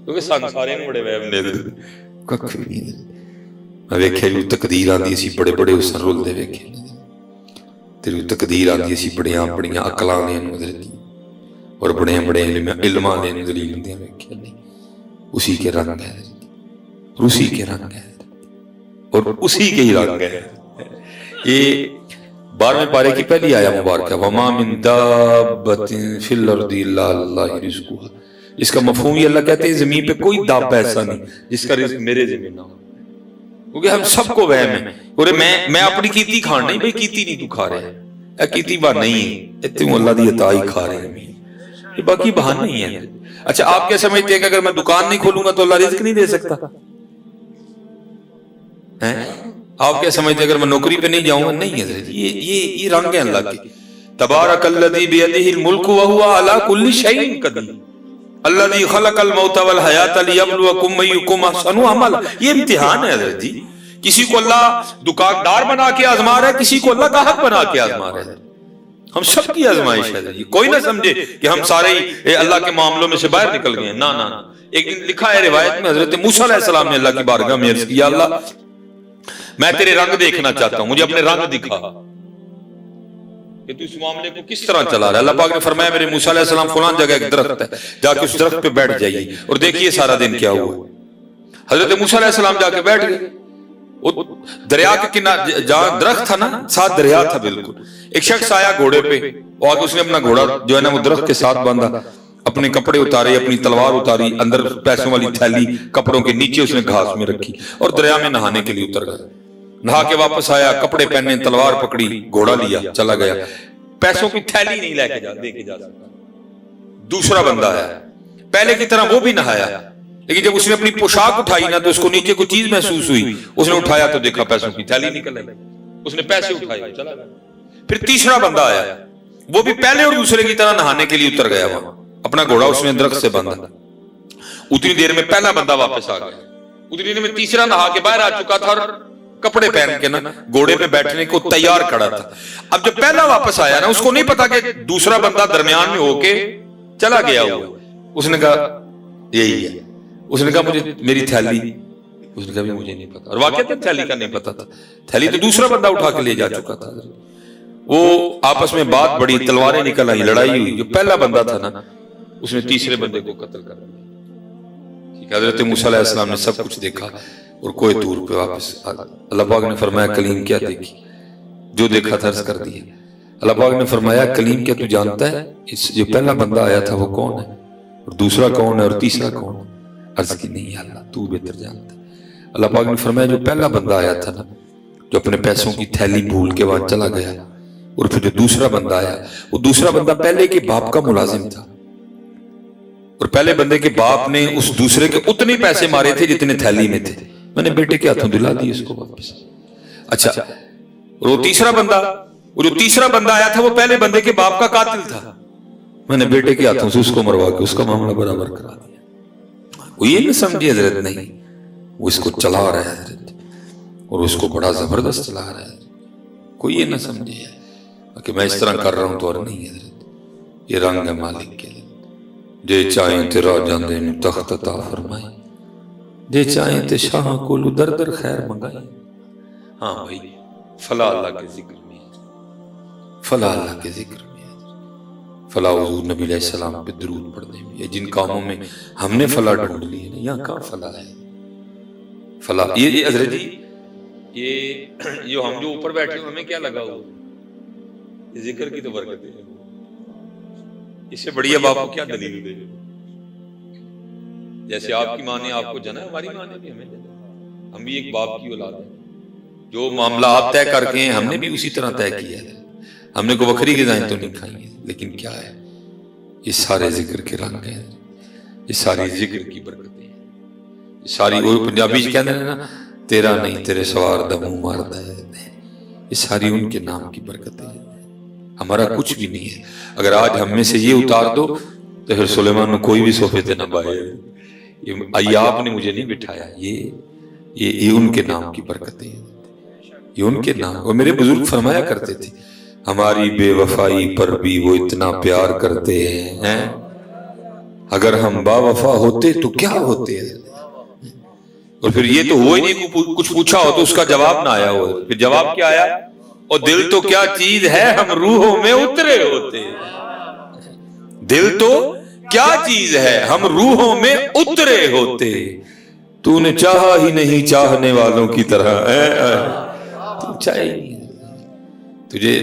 کیونکہ سن سارے بڑے وہم نے ککھ بھی نہیں میں ویکھیا جو تقدیر آندی اسی بڑے بڑے اس رول دے ویکھے تیری تقدیر آندی اسی بڑیاں بڑیاں عقلاں نے حضرت اور بڑے بڑے علماں نے دلیل ہوندے ویکھے نہیں اسی کے رنگ ہے اسی کے رنگ ہے اور اسی کے ہی رنگ ہے. یہ 12ویں پارے کی پہلی آیا مبارکہ وما من دابۃ فی الارض الا اللہ رزقها. اس کا مفہوم یہ اللہ کہتے ہیں زمین پہ کوئی دابہ ایسا نہیں جس کا رزق میرے ذمہ نہ ہو، کیونکہ ہم سب کو وہم ہے اور میں اپنی کیتی کھان نہیں، بھئی کیتی نہیں تو کھا رہے ہیں، اے کیتی بات نہیں ہے تم اللہ دی عطا ہی کھا رہے ہیں، یہ باقی بہانہ نہیں ہے. اچھا آپ کیا سمجھتے ہیں کہ اگر میں دکان نہیں کھولوں گا تو اللہ رزق نہیں دے سکتا؟ آپ کیا سمجھتے ہیں اگر میں نوکری پہ نہیں جاؤں گا؟ نہیں ہے، یہ رنگ ہے اللہ کے. تبارک الذی بیدہ الملک وہو علی کل شیء قدیر الذی خلق الموت والحیات لیبلوکم ایکم احسن عملا. یہ امتحان ہے حضرت جی. کسی کو اللہ دکاندار بنا کے آزما رہا ہے، کسی کو اللہ کا حق بنا کے آزما رہا ہے. ہم سب کی آزمائش ہے. کوئی نہ سمجھے کہ ہم سارے اللہ کے معاملوں میں سے باہر نکل گئے ہیں. نہ. ایک دن لکھا ہے روایت میں حضرت موسیٰ علیہ السلام نے اللہ کی بارگاہ میں عرض کیا اللہ میں تیرے رنگ دیکھنا چاہتا ہوں، مجھے اپنے رنگ دکھا کہ تو اس معاملے کو کس طرح چلا رہا ہے. اللہ پاک نے فرمایا میرے موسیٰ علیہ السلام فلان جگہ ایک درخت ہے، جا کے اس درخت پہ بیٹھ جائیے اور دیکھیے سارا دن کیا ہوا. حضرت موسیٰ علیہ السلام جا کے بیٹھ گئے. دریا کے کنارے جہاں درخت تھا نا ساتھ دریا تھا بالکل. ایک شخص آیا گھوڑے پہ، وہ آگے اس نے اپنا گھوڑا جو ہے نا وہ درخت کے ساتھ باندھا، اپنے کپڑے اتارے، اپنی تلوار اتاری، اندر پیسوں والی تھیلی کپڑوں کے نیچے اس نے گھاس میں رکھی اور دریا میں نہانے کے لیے اتر گیا. نہا کے واپس آیا، کپڑے پہنے، تلوار پکڑی، گھوڑا لیا، چلا گیا. پیسوں کی تھیلی نہیں لے کے جا سکتا. دوسرا بندہ آیا، پہلے کی طرح وہ بھی نہایا، لیکن جب اس نے اپنی پوشاک اٹھائی نا تو اس کو نیچے کوئی چیز محسوس ہوئی. اس نے اٹھایا تو دیکھا پیسوں کی تھیلی نکل آئی. اس نے پیسے اٹھائے چلا گیا. پھر تیسرا بندہ آیا، وہ بھی پہلے اور دوسرے کی طرح نہانے کے لیے اتر گیا. وہاں اپنا گھوڑا اس نے درخت سے باندھا. اتنی دیر میں پہلا بندہ واپس آ گیا. اتنی دیر میں تیسرا نہا کے باہر آ چکا تھا اور کپڑے پہن کے نا گھوڑے پہ بیٹھنے کو تیار کھڑا تھا. اب جب پہلا واپس آیا نا اس کو نہیں پتا کہ دوسرا بندہ درمیان میں ہو کے چلا گیا ہوا. اس نے کہا یہی ہے. اس نے کہا مجھے میری تھیلی، اس نے کہا مجھے نہیں پتا. اور واقعی تھیلی کا نہیں پتا تھا، تھیلی تو دوسرا بندہ اٹھا کے لے جا چکا تھا. وہ آپس میں بات بڑی، تلواریں نکل آئی، لڑائی ہوئی. جو پہلا بندہ تھا نا اس نے تیسرے بندے کو قتل کر دیا. حضرت موسیٰ علیہ السلام نے سب کچھ دیکھا اور کوہ طور پہ واپس. اللہ پاک نے فرمایا کلیم کیا دیکھی؟ جو دیکھا تھا عرض کر دیا. اللہ پاک نے فرمایا کلیم کیا تو جانتا ہے جو پہلا بندہ آیا تھا وہ کون ہے اور دوسرا کون ہے اور تیسرا کون ہے؟ عرض کی نہیں اللہ تو بہتر جانتا ہے. اللہ پاک نے فرمایا جو پہلا بندہ آیا تھا نا جو اپنے پیسوں کی تھیلی بھول کے وہاں چلا گیا، اور پھر جو دوسرا بندہ آیا وہ دوسرا بندہ پہلے کے باپ کا ملازم تھا اور پہلے بندے کے باپ نے اس دوسرے کے اتنے پیسے مارے تھے جتنے تھیلی میں تھے. میں نے بیٹے کے ہاتھوں دلا دی اس کو واپس. اچھا اور وہ تیسرا بندہ، وہ جو تیسرا بندہ آیا تھا وہ پہلے بندے کے باپ کا قاتل تھا. میں نے بیٹے کے ہاتھوں سے اس کو مروا کے اس کا معاملہ برابر کرا دیا. وہ یہ نہ سمجھے حضرت نہیں، وہ اس کو چلا رہا ہے حضرت اور اس کو بڑا زبردست چلا رہا ہے. کوئی یہ نہ سمجھے کہ میں اس طرح کر رہا ہوں تو اور نہیں حضرت. یہ رنگ ہے مالک کے لیے. جے چاہیں تیرا جاندے نو تخت عطا فرمائے، جے چاہیں تے شاہ کولو در در خیر منگائے. ہاں بھائی فلا اللہ کے ذکر میں، فلا اللہ کے ذکر میں، فلا حضور نبی علیہ السلام پہ درود پڑھنے میں. یہ جن کاموں میں ہم نے فلا ڈھونڈ لی ہے یہاں کہاں فلا ہے؟ فلا یہ حضرت جی یہ جو ہم جو اوپر بیٹھے ہیں ہمیں کیا لگا ہو؟ یہ ذکر کی تو برکت ہے. اس سے بڑی اب آپ کو کیا دلیل دے؟ جیسے آپ کی ماں نے آپ کو جنا، ہماری ماں نے بھی ہمیں جنا. ہم بھی ایک باپ کی اولاد ہیں. جو معاملہ آپ طے کر کے ہیں ہم نے بھی اسی طرح طے کیا ہے. ہم نے کوئی بکری غذائیں تو نہیں کھائی ہیں، لیکن کیا ہے یہ سارے ذکر کے رنگ ہیں، یہ ساری ذکر کی برکتیں ہیں. یہ ساری وہ پنجابی کہتے ہیں نا تیرا نہیں تیرے سوار دا منہ ماردا ہے، یہ ساری ان کے نام کی برکتیں ہیں. ہمارا کچھ بھی نہیں ہے. اگر آج ہم میں سے یہ اتار دو تو پھر سلیمان نے کوئی بھی صوفے تے نہ بائے. یہ ایاب نے مجھے نہیں بٹھایا، یہ ان کے نام کی برکتیں ہیں، یہ ان کے نام. اور میرے بزرگ فرمایا کرتے تھے ہماری بے وفائی پر بھی وہ اتنا پیار کرتے ہیں، اگر ہم با وفا ہوتے تو کیا ہوتے ہیں. اور پھر یہ تو ہوا ہی نہیں, کچھ پوچھا ہو تو اس کا جواب نہ آیا ہو. پھر جواب کیا آیا, اور دل تو کیا چیز ہے ہم روحوں میں اترے ہوتے. دل تو کیا چیز ہے ہم روحوں میں اترے ہوتے. تو نے چاہا ہی نہیں چاہنے والوں کی طرح, تو چاہے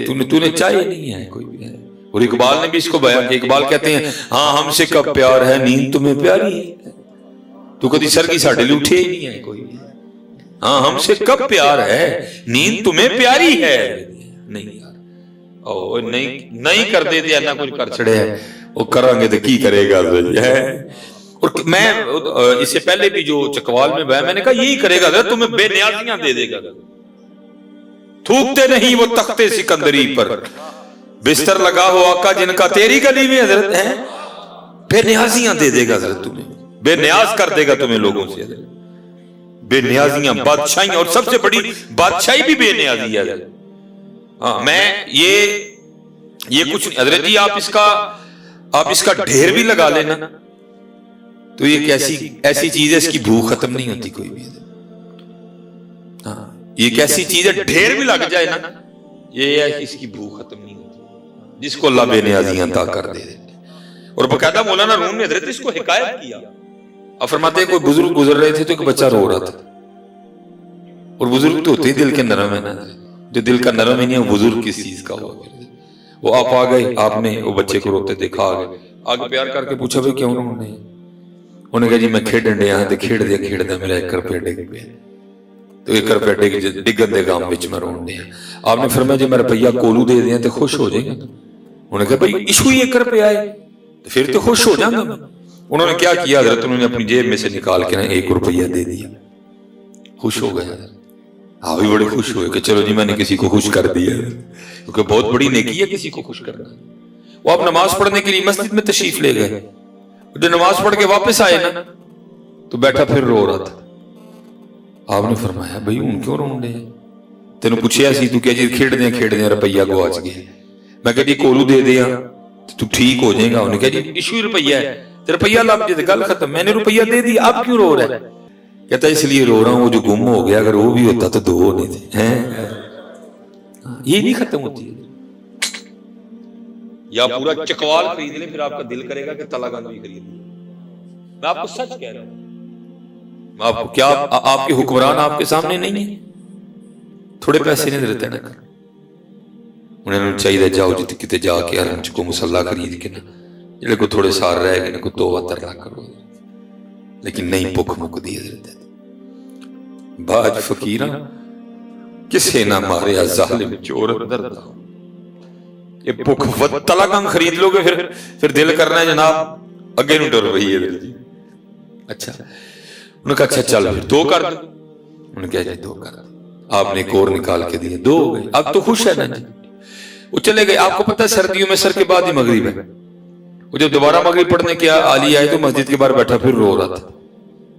تو نے چاہے نہیں ہے کوئی بھی ہے. اور اقبال نے بھی اس کو بیان کیا. اقبال کہتے ہیں ہاں ہم سے کب پیار ہے نیند تمہیں پیاری ہے, تو کدی سر کی ساڑھے لے اٹھے ہی نہیں ہے کوئی. ہاں ہم سے کب پیار ہے نیند تمہیں پیاری ہے. نہیں یار او نہیں کر دے اینا کچھ کر چھڑے ہے, وہ کریں گے تو کی کرے گا. اور میں اس سے پہلے بھی جو چکوال میں میں نے کہا یہی کرے گا حضرت, تمہیں بے نیازیاں دے دے گا. تھوکتے نہیں وہ تختے سکندری پر, بستر لگا ہو آقا جن کا تیری گلی میں حضرت ہے. بے نیازیاں دے دے گا حضرت, تمہیں بے نیاز کر دے گا تمہیں لوگوں سے. بے نیازیاں بادشاہی, اور سب سے بڑی بادشاہی بھی بے نیازی ہے. ہاں میں یہ کچھ حضرت جی آپ اس کا ڈھیر بھی لگا لینا تو یہ ایسی چیز ہے اس کی بھوک ختم نہیں ہوتی کوئی بھی. ہاں یہ ایک ایسی چیز ہے ڈھیر بھی لگ جائے نا, یہ ہے اس کی بھوک ختم نہیں ہوتی, جس کو اللہ بے نیازیاں عطا کر دے. اور باقاعدہ مولانا روم نے حضرت اس کو حکایت کیا. اب فرماتے ہیں کوئی بزرگ گزر رہے تھے تو ایک بچہ رو رہا تھا. اور بزرگ تو ہوتے ہی دل کے نرم ہے نا, جو دل کا نرم ہی نہیں ہے وہ بزرگ کس چیز کا ہوا. وہ آپ آ گئے, آپ نے وہ بچے کو روتے دیکھا, آگے پیار کر کے پوچھا بھائی کیوں رونے ہیں. انہوں نے کہا جی میں کھیڈن ڈیا تے کھیڈ دیا میرا 1 روپیہ ڈگ پیا, تو 1 روپیہ ڈگن دے گام وچ میں رون دیا. آپ نے فرمایا جی میں روپیہ کولو دے دیا تے خوش ہو جائے گا. انہوں نے کہا بھائی ایشو ہی 1 روپیہ ہے تو پھر تو خوش ہو جاؤں گا. انہوں نے کیا کیا حضرت, انہوں نے اپنی جیب میں سے نکال کے 1 روپیہ دے دیا. خوش ہو گئے. آپ بھی بڑے خوش ہوئے کہ چلو جی میں نے کسی کو خوش کر دیا, کیونکہ بہت بڑی نیکی ہے کسی کو خوش کرنا. وہ آپ نماز پڑھنے کے لیے مسجد میں تشریف لے گئے. جو نماز پڑھ کے واپس آئے نا تو بیٹھا پھر رو رہا تھا. آپ نے فرمایا بھائی ان کیوں رون دے, تینوں پوچھیا سی تو کیا جی کھیڈ دیا روپیہ گواچ گیا. میں کہا جی کولو دے دیا تو ٹھیک ہو جائے گا. انہوں نے کہا جی ایشو ہی روپیہ ہے, تو روپیہ لگ جائے گل ختم. میں نے روپیہ دے دیا, اب کیوں رو رہا ہے. کہتا ہے اس لیے رو رہا ہوں وہ جو گم ہو گیا, اگر وہ بھی ہوتا تو 2 ہونے تھے. یہ نہیں ختم ہوتی ہے. یا پورا چکوال خرید لیں پھر آپ کا دل کرے گا کہ تلا گنج بھی خرید لیں. میں آپ کو سچ کہہ رہا ہوں. کیا آپ کے حکمران آپ کے سامنے نہیں ہیں؟ تھوڑے پیسے نہیں دیتے نا. انہوں نے چاہیے جاؤ جی کتے جا کے ارنج کو مسلح خرید کے نا جڑے کو تھوڑے سار رہ گئے نا کو 2 لاکھ کرو. لیکن نہیں بھوک مک دی حضرت. باج فقیراں کسے نہ ماریا ظالم چور اندر دا. یہ بھوک تلا گنگ خرید لو گے پھر دل کرنا ہے جناب اگے نو ڈر رہی ہے. اچھا انہوں نے کہا اچھا چل پھر 2 کر دو. انہوں نے کہا جی 2 کر دو. آپ نے ایک اور نکال کے دیے, 2 ہو گئے. اب تو خوش ہے نا جی. وہ چلے گئے. آپ کو پتہ ہے سردیوں میں سر کے بعد ہی مغرب ہے. وہ جب دوبارہ مغرب پڑھنے کیا عالی آئے تو مسجد کے باہر بیٹھا پھر رو رہا تھا.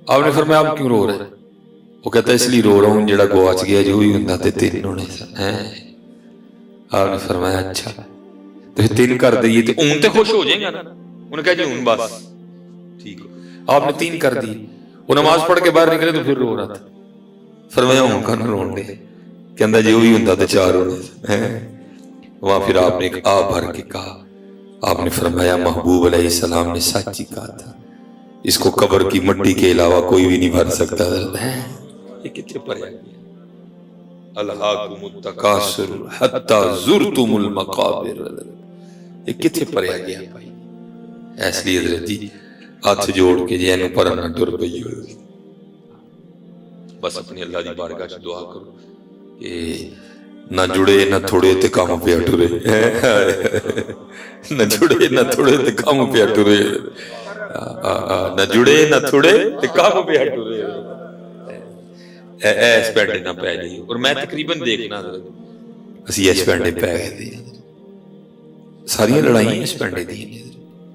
آپ نے فرمایا آپ کیوں رو رہے ہیں؟ وہ کہتا ہے اس لیے رو رہا ہوں جڑا گواچ گیا جو ہی ہوندا تے 3 ہونے ہیں. آپ نے فرمایا اچھا تو 3 کر دئیے تو اون تے خوش ہو جائیں گا نا. انہوں نے کہا جی اون بس ٹھیک ہے. آپ نے 3 کر دی. وہ نماز پڑھ کے باہر نکلے تو پھر رو رہا تھا. فرمایا اون کا نہ رون دے, کہندا جو ہی ہوندا تے 4 ہونے ہیں. وہاں پھر آپ نے ایک بھر کے کہا. آپ نے فرمایا محبوب علیہ السلام نے سچ ہی کہا تھا, اس کو قبر کی مٹی کے علاوہ کوئی بھی نہیں بھر سکتا. یہ کتنے پر ہے الہاکم التکاثر حتی زرتم المقابر. یہ کتنے پر ہے گیا بھائی. اس لیے حضرت جی ہاتھ جوڑ کے جی اینو پڑھنا ٹر پئی ہو. بس اپنی اللہ دی بارگاہ سے دعا کرو کہ نہ جڑے نہ تھوڑے تے کام پہ ٹرے, نہ جڑے نہ تھوڑے تے کام پہ ٹرے, نہ جڑے نہ تھوڑے تے کام پہ ٹرے. ایس پینڈے نہ پہ جائیے. اور میں تقریباً دیکھنا اسی ایس پینڈے پہ گئے تھے. ساری لڑائیاں اس پینڈے دی.